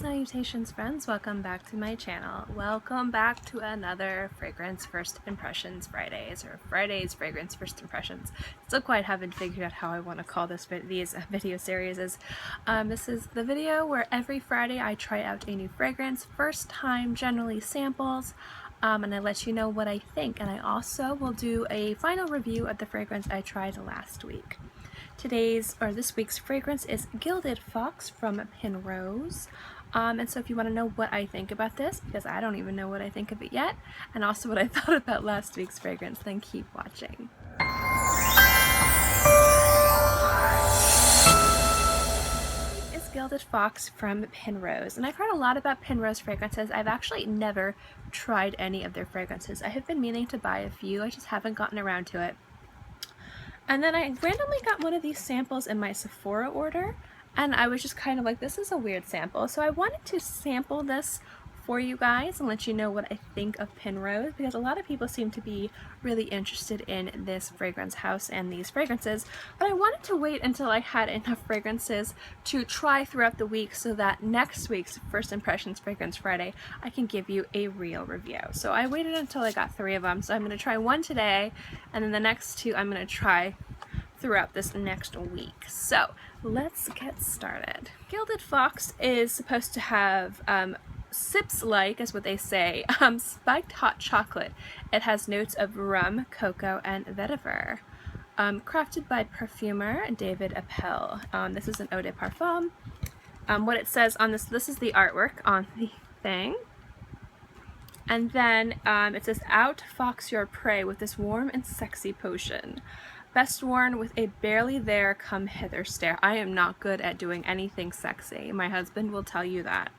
Salutations friends, welcome back to my channel. Welcome back to another Fragrance First Impressions Fridays, or Fridays Fragrance First Impressions. Still quite haven't figured out how I want to call these video series. This is the video where every Friday I try out a new fragrance, first time generally samples, and I let you know what I think, and I also will do a final review of the fragrance I tried last week. This week's fragrance is Gilded Fox from Pinrose. And so if you want to know what I think about this, because I don't even know what I think of it yet, and also what I thought about last week's fragrance, then keep watching. This is Gilded Fox from Pinrose, and I've heard a lot about Pinrose fragrances. I've actually never tried any of their fragrances. I have been meaning to buy a few, I just haven't gotten around to it. And then I randomly got one of these samples in my Sephora order, and I was just kind of like, this is a weird sample. So I wanted to sample this for you guys and let you know what I think of Pinrose, because a lot of people seem to be really interested in this fragrance house and these fragrances. But I wanted to wait until I had enough fragrances to try throughout the week so that next week's First Impressions Fragrance Friday, I can give you a real review. So I waited until I got 3 of them. So I'm going to try one today, and then the next 2 I'm going to try throughout this next week. So let's get started. Gilded Fox is supposed to have sips-like, is what they say, spiked hot chocolate. It has notes of rum, cocoa, and vetiver. Crafted by perfumer David Opal. This is an eau de parfum. What it says on this is the artwork on the thing. And then it says, "Outfox your prey with this warm and sexy potion. Best worn with a barely there come hither stare." I am not good at doing anything sexy. My husband will tell you that.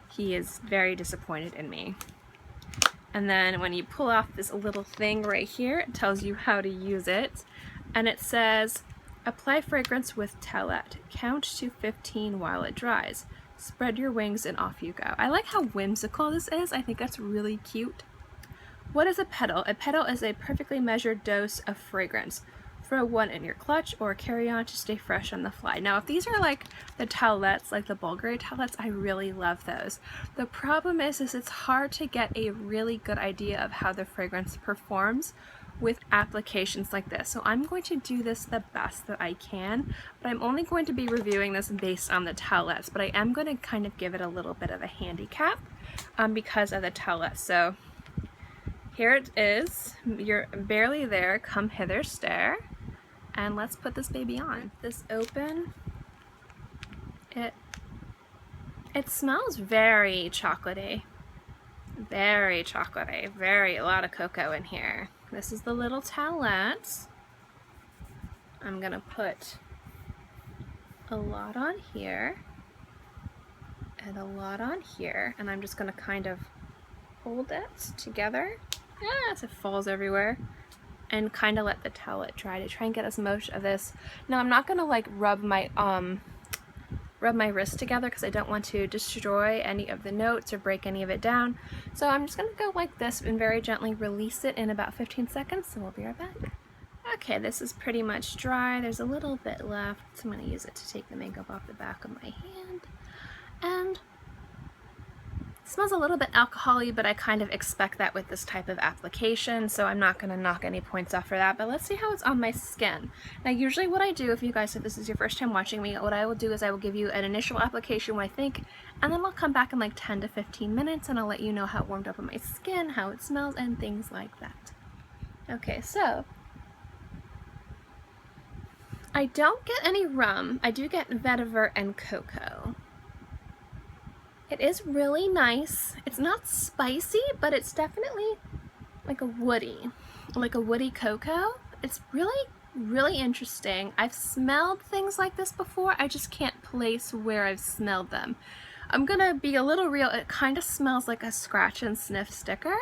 He is very disappointed in me. And then when you pull off this little thing right here, it tells you how to use it. And it says, "Apply fragrance with towelette. Count to 15 while it dries. Spread your wings and off you go." I like how whimsical this is. I think that's really cute. What is a petal? A petal is a perfectly measured dose of fragrance. Throw one in your clutch or carry on to stay fresh on the fly. Now, if these are like the towelettes, like the Bulgari towelettes, I really love those. The problem is it's hard to get a really good idea of how the fragrance performs with applications like this. So I'm going to do this the best that I can, but I'm only going to be reviewing this based on the towelettes, but I am going to kind of give it a little bit of a handicap because of the towelettes. So here it is. You're barely there, come hither stare. And let's put this baby on. This open, it smells very chocolatey. Very chocolatey. A lot of cocoa in here. This is the little towelette. I'm gonna put a lot on here and a lot on here, and I'm just gonna kind of hold it together as it falls everywhere, and kind of let the towelette dry to try and get as much of this. Now I'm not gonna like rub my wrist together because I don't want to destroy any of the notes or break any of it down. So I'm just gonna go like this and very gently release it in about 15 seconds, so we'll be right back. Okay, this is pretty much dry. There's a little bit left, so I'm gonna use it to take the makeup off the back of my hand. And it smells a little bit alcohol-y, but I kind of expect that with this type of application, so I'm not going to knock any points off for that. But let's see how it's on my skin. Now, usually what I do, if this is your first time watching me, what I will do is I will give you an initial application, what I think, and then I'll come back in like 10 to 15 minutes, and I'll let you know how it warmed up on my skin, how it smells, and things like that. Okay, so I don't get any rum. I do get vetiver and cocoa. It is really nice. It's not spicy, but it's definitely like a woody cocoa. It's really interesting. I've smelled things like this before. I just can't place where I've smelled them. I'm gonna be a little real. It kind of smells like a scratch and sniff sticker.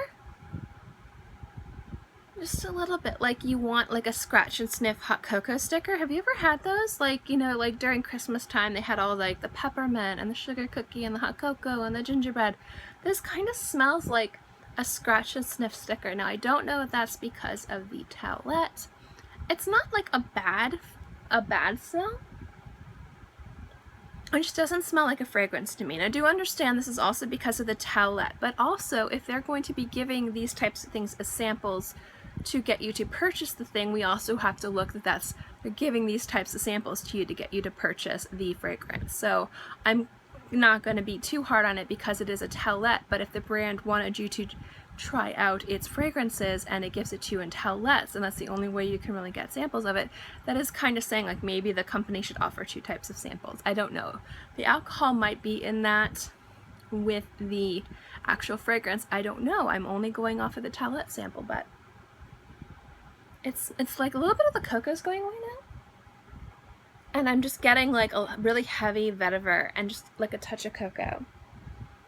Just a little bit, like you want like a scratch and sniff hot cocoa sticker. Have you ever had those? Like, you know, like during Christmas time they had all like the peppermint and the sugar cookie and the hot cocoa and the gingerbread. This kind of smells like a scratch and sniff sticker. Now I don't know if that's because of the towelette. It's not like a bad smell. which doesn't smell like a fragrance to me. And I do understand this is also because of the towelette, but also if they're going to be giving these types of things as samples to get you to purchase the thing, we also have to look that they're giving these types of samples to you to get you to purchase the fragrance. So I'm not going to be too hard on it because it is a towelette, but if the brand wanted you to try out its fragrances and it gives it to you in towelettes, and that's the only way you can really get samples of it, that is kind of saying like maybe the company should offer 2 types of samples. I don't know. The alcohol might be in that with the actual fragrance. I don't know. I'm only going off of the towelette sample, but it's like a little bit of the cocoa's going away now. And I'm just getting like a really heavy vetiver and just like a touch of cocoa.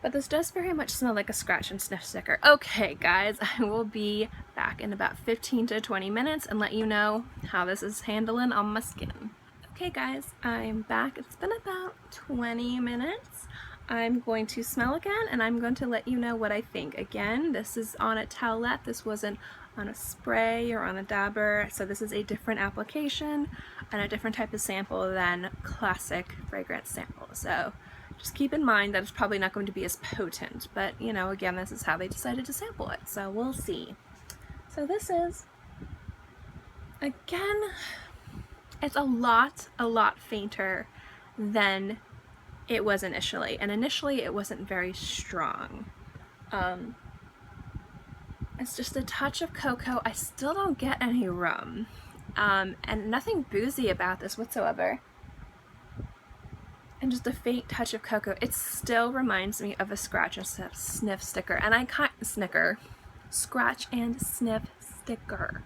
But this does very much smell like a scratch and sniff sticker. Okay guys, I will be back in about 15 to 20 minutes and let you know how this is handling on my skin. Okay guys, I'm back. It's been about 20 minutes. I'm going to smell again and I'm going to let you know what I think. Again, this is on a towelette. This wasn't on a spray or on a dabber, so this is a different application and a different type of sample than classic fragrance sample. So just keep in mind that it's probably not going to be as potent, but you know, again, this is how they decided to sample it, so we'll see. So this is, again, it's a lot fainter than it was initially, and initially it wasn't very strong. It's just a touch of cocoa. I still don't get any rum, and nothing boozy about this whatsoever. And just a faint touch of cocoa. It still reminds me of a scratch and sniff sticker, and I can't scratch and sniff sticker.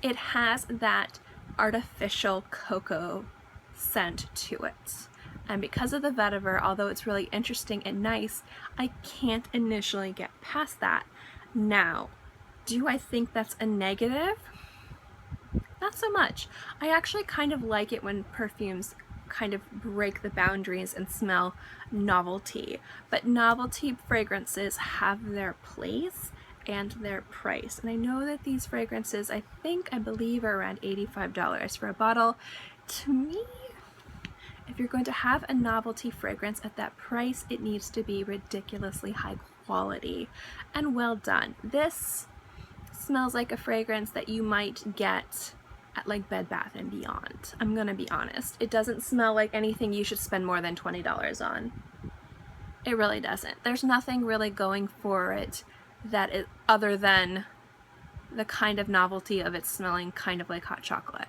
It has that artificial cocoa scent to it. And because of the vetiver, although it's really interesting and nice, I can't initially get past that. Now, do I think that's a negative? Not so much. I actually kind of like it when perfumes kind of break the boundaries and smell novelty. But novelty fragrances have their place and their price. And I know that these fragrances, I believe are around $85 for a bottle. To me, if you're going to have a novelty fragrance at that price, it needs to be ridiculously high quality and well done. This smells like a fragrance that you might get at like Bed Bath & Beyond. I'm gonna be honest. It doesn't smell like anything you should spend more than $20 on. It really doesn't. There's nothing really going for it that is other than the kind of novelty of it smelling kind of like hot chocolate.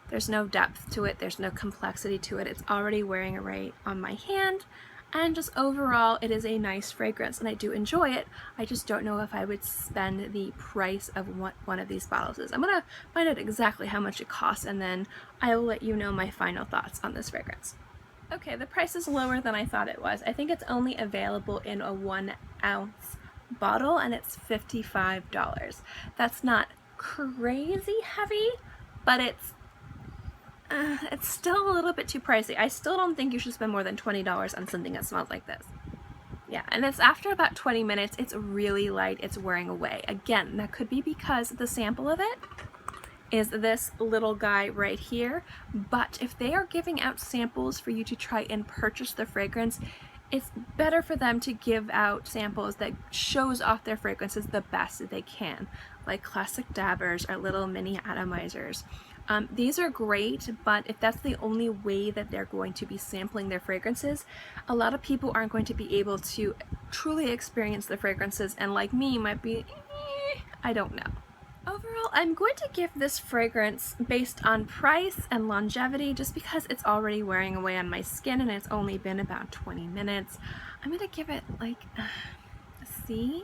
There's no depth to it, there's no complexity to it. It's already wearing away on my hand, and just overall it is a nice fragrance and I do enjoy it. I just don't know if I would spend the price of what one of these bottles is. I'm gonna find out exactly how much it costs and then I will let you know my final thoughts on this fragrance. Okay, the price is lower than I thought it was. I think it's only available in a 1 ounce bottle and it's $55. That's not crazy heavy, but it's still a little bit too pricey. I still don't think you should spend more than $20 on something that smells like this. Yeah, and it's after about 20 minutes, it's really light, it's wearing away. Again, that could be because the sample of it is this little guy right here, but if they are giving out samples for you to try and purchase the fragrance, it's better for them to give out samples that shows off their fragrances the best that they can, like classic dabbers or little mini atomizers. These are great, but if that's the only way that they're going to be sampling their fragrances, a lot of people aren't going to be able to truly experience the fragrances, and like me, might be, I don't know. Overall, I'm going to give this fragrance based on price and longevity, just because it's already wearing away on my skin and it's only been about 20 minutes. I'm going to give it like a C,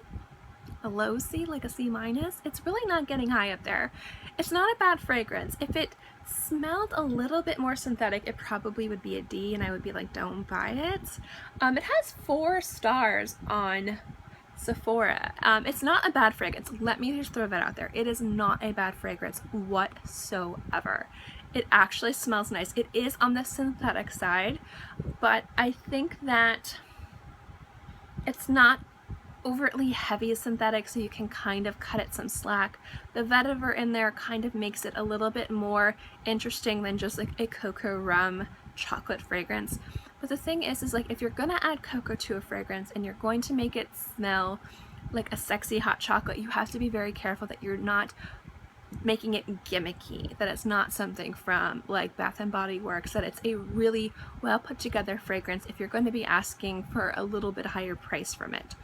a low C, like a C minus. It's really not getting high up there. It's not a bad fragrance. If it smelled a little bit more synthetic, it probably would be a D and I would be like, don't buy it. It has 4 stars on Sephora. It's not a bad fragrance. Let me just throw that out there. It is not a bad fragrance whatsoever. It actually smells nice. It is on the synthetic side, but I think that it's not overtly heavy synthetic, so you can kind of cut it some slack. The vetiver in there kind of makes it a little bit more interesting than just like a cocoa rum chocolate fragrance. But the thing is like if you're gonna add cocoa to a fragrance and you're going to make it smell like a sexy hot chocolate, you have to be very careful that you're not making it gimmicky, that it's not something from like Bath and Body Works, that it's a really well put together fragrance if you're going to be asking for a little bit higher price from it.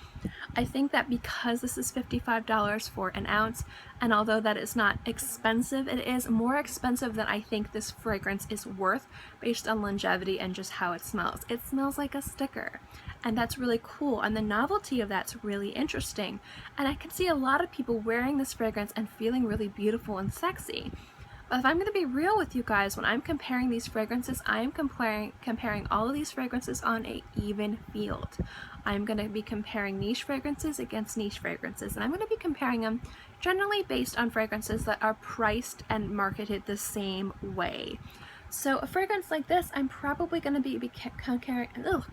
I think that because this is $55 for an ounce, and although that is not expensive, it is more expensive than I think this fragrance is worth based on longevity and just how it smells. It smells like a sticker, and that's really cool, and the novelty of that's really interesting, and I can see a lot of people wearing this fragrance and feeling really beautiful and sexy. But if I'm going to be real with you guys, when I'm comparing these fragrances, I am comparing all of these fragrances on an even field. I'm going to be comparing niche fragrances against niche fragrances, and I'm going to be comparing them generally based on fragrances that are priced and marketed the same way. So a fragrance like this, I'm probably going to be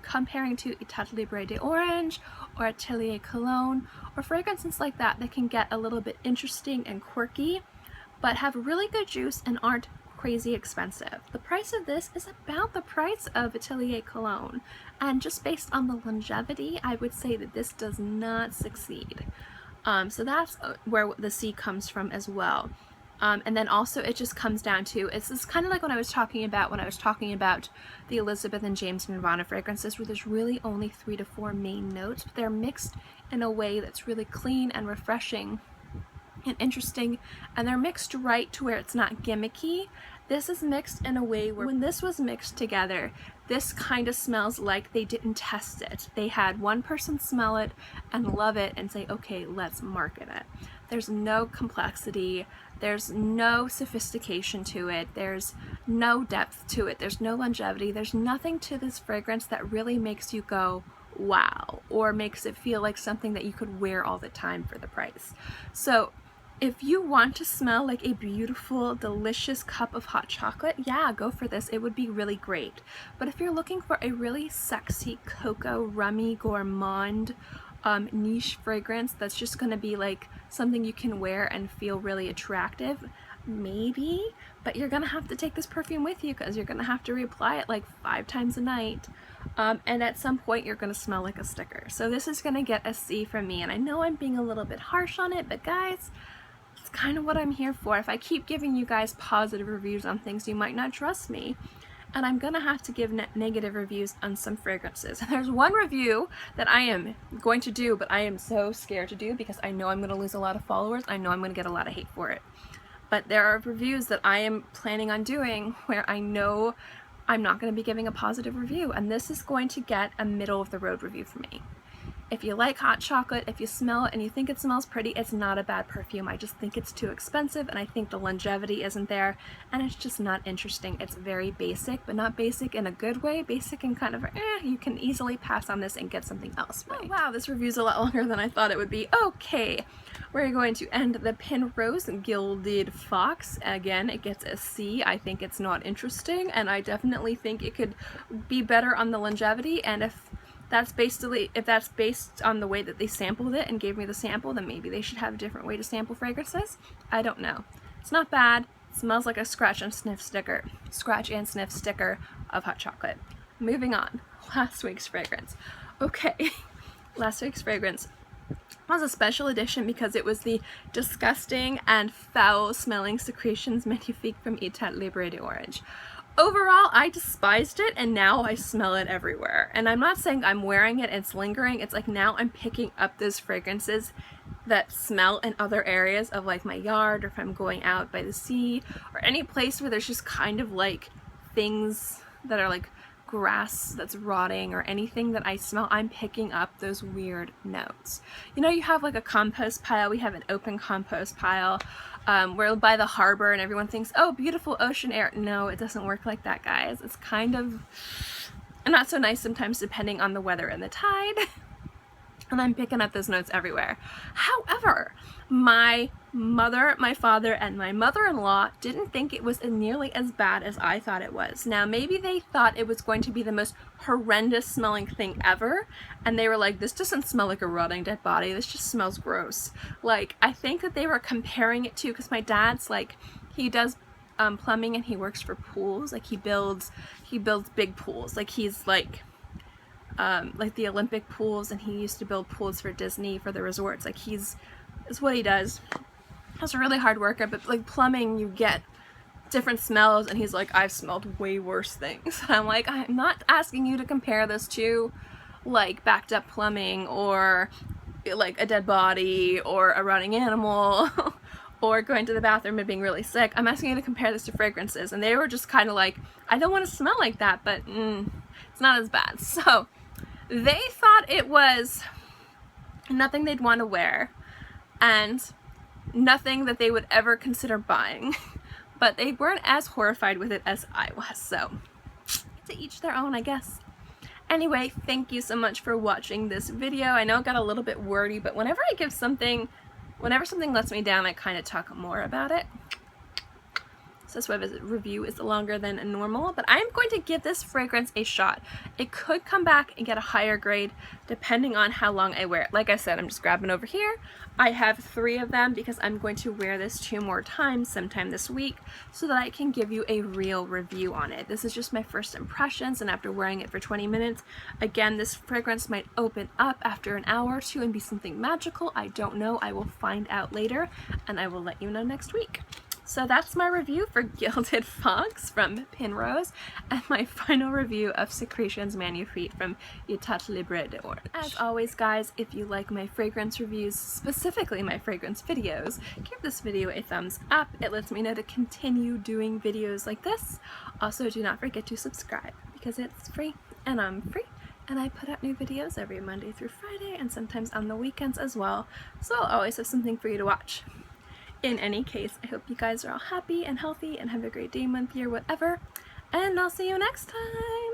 comparing to Etat Libre d'Orange or Atelier Cologne, or fragrances like that that can get a little bit interesting and quirky, but have really good juice and aren't crazy expensive. The price of this is about the price of Atelier Cologne, and just based on the longevity, I would say that this does not succeed. So that's where the C comes from as well. And then also it just comes down to, it's kind of like when I was talking about the Elizabeth and James Nirvana fragrances, where there's really only 3 to 4 main notes, but they're mixed in a way that's really clean and refreshing and interesting, and they're mixed right to where it's not gimmicky. This is mixed in a way where when this was mixed together, this kind of smells like they didn't test it. They had one person smell it and love it and say, okay, let's market it. There's no complexity, there's no sophistication to it, there's no depth to it, there's no longevity, there's nothing to this fragrance that really makes you go, wow, or makes it feel like something that you could wear all the time for the price. So if you want to smell like a beautiful, delicious cup of hot chocolate, yeah, go for this. It would be really great. But if you're looking for a really sexy, cocoa, rummy, gourmand, niche fragrance that's just going to be like something you can wear and feel really attractive, maybe, but you're going to have to take this perfume with you because you're going to have to reapply it like 5 times a night. And at some point you're going to smell like a sticker. So this is going to get a C from me, and I know I'm being a little bit harsh on it, but guys, it's kind of what I'm here for. If I keep giving you guys positive reviews on things, you might not trust me, and I'm gonna have to give negative reviews on some fragrances. And there's one review that I am going to do, but I am so scared to do because I know I'm going to lose a lot of followers. I know I'm going to get a lot of hate for it. But there are reviews that I am planning on doing where I know I'm not going to be giving a positive review, and this is going to get a middle of the road review for me. If you like hot chocolate, if you smell it and you think it smells pretty, it's not a bad perfume. I just think it's too expensive, and I think the longevity isn't there, and it's just not interesting. It's very basic, but not basic in a good way. Basic in kind of, you can easily pass on this and get something else. Oh, wow, this review's a lot longer than I thought it would be. Okay, we're going to end the Pinrose Gilded Fox. Again, it gets a C. I think it's not interesting, and I definitely think it could be better on the longevity, and if that's based on the way that they sampled it and gave me the sample, then maybe they should have a different way to sample fragrances. I don't know. It's not bad. It smells like a scratch and sniff sticker of hot chocolate. Moving on. Last week's fragrance. Okay, last week's fragrance was a special edition because it was the disgusting and foul smelling Secretions Magnifiques from Etat Libre d'Orange. Overall, I despised it, and now I smell it everywhere. And I'm not saying I'm wearing it and it's lingering. It's like now I'm picking up those fragrances that smell in other areas of like my yard, or if I'm going out by the sea, or any place where there's just kind of like things that are like grass that's rotting or anything that I smell. I'm picking up those weird notes. You know, you have like a compost pile. We have an open compost pile. We're by the harbor and everyone thinks, oh, beautiful ocean air. No, it doesn't work like that, guys. It's kind of not so nice sometimes depending on the weather and the tide. And I'm picking up those notes everywhere. However, my mother, my father, and my mother-in-law didn't think it was nearly as bad as I thought it was. Now, maybe they thought it was going to be the most horrendous smelling thing ever, and they were like, this doesn't smell like a rotting dead body, this just smells gross. Like, I think that they were comparing it to, because my dad's like, he does plumbing and he works for pools. Like he builds big pools. Like he's like the Olympic pools, and he used to build pools for Disney for the resorts. Like it's what he does. He's a really hard worker, but like plumbing, you get different smells, and he's like, I've smelled way worse things. And I'm like, I'm not asking you to compare this to like backed up plumbing or like a dead body or a running animal or going to the bathroom and being really sick. I'm asking you to compare this to fragrances. And they were just kind of like, I don't want to smell like that, but it's not as bad. So they thought it was nothing they'd want to wear and nothing that they would ever consider buying. But they weren't as horrified with it as I was, so to each their own, I guess. Anyway, thank you so much for watching this video. I know it got a little bit wordy, but whenever something lets me down, I kind of talk more about it. So that's why this review is longer than normal, but I'm going to give this fragrance a shot. It could come back and get a higher grade depending on how long I wear it. Like I said, I'm just grabbing over here. I have 3 of them because I'm going to wear this 2 more times sometime this week so that I can give you a real review on it. This is just my first impressions, and after wearing it for 20 minutes, again, this fragrance might open up after an hour or 2 and be something magical. I don't know. I will find out later, and I will let you know next week. So that's my review for Gilded Fox from Pinrose, and my final review of Secretions Magnifiques from Etat Libre de Orange. As always, guys, if you like my fragrance reviews, specifically my fragrance videos, give this video a thumbs up. It lets me know to continue doing videos like this. Also, do not forget to subscribe because it's free and I'm free. And I put out new videos every Monday through Friday and sometimes on the weekends as well. So I'll always have something for you to watch. In any case, I hope you guys are all happy and healthy and have a great day, month, year, whatever. And I'll see you next time.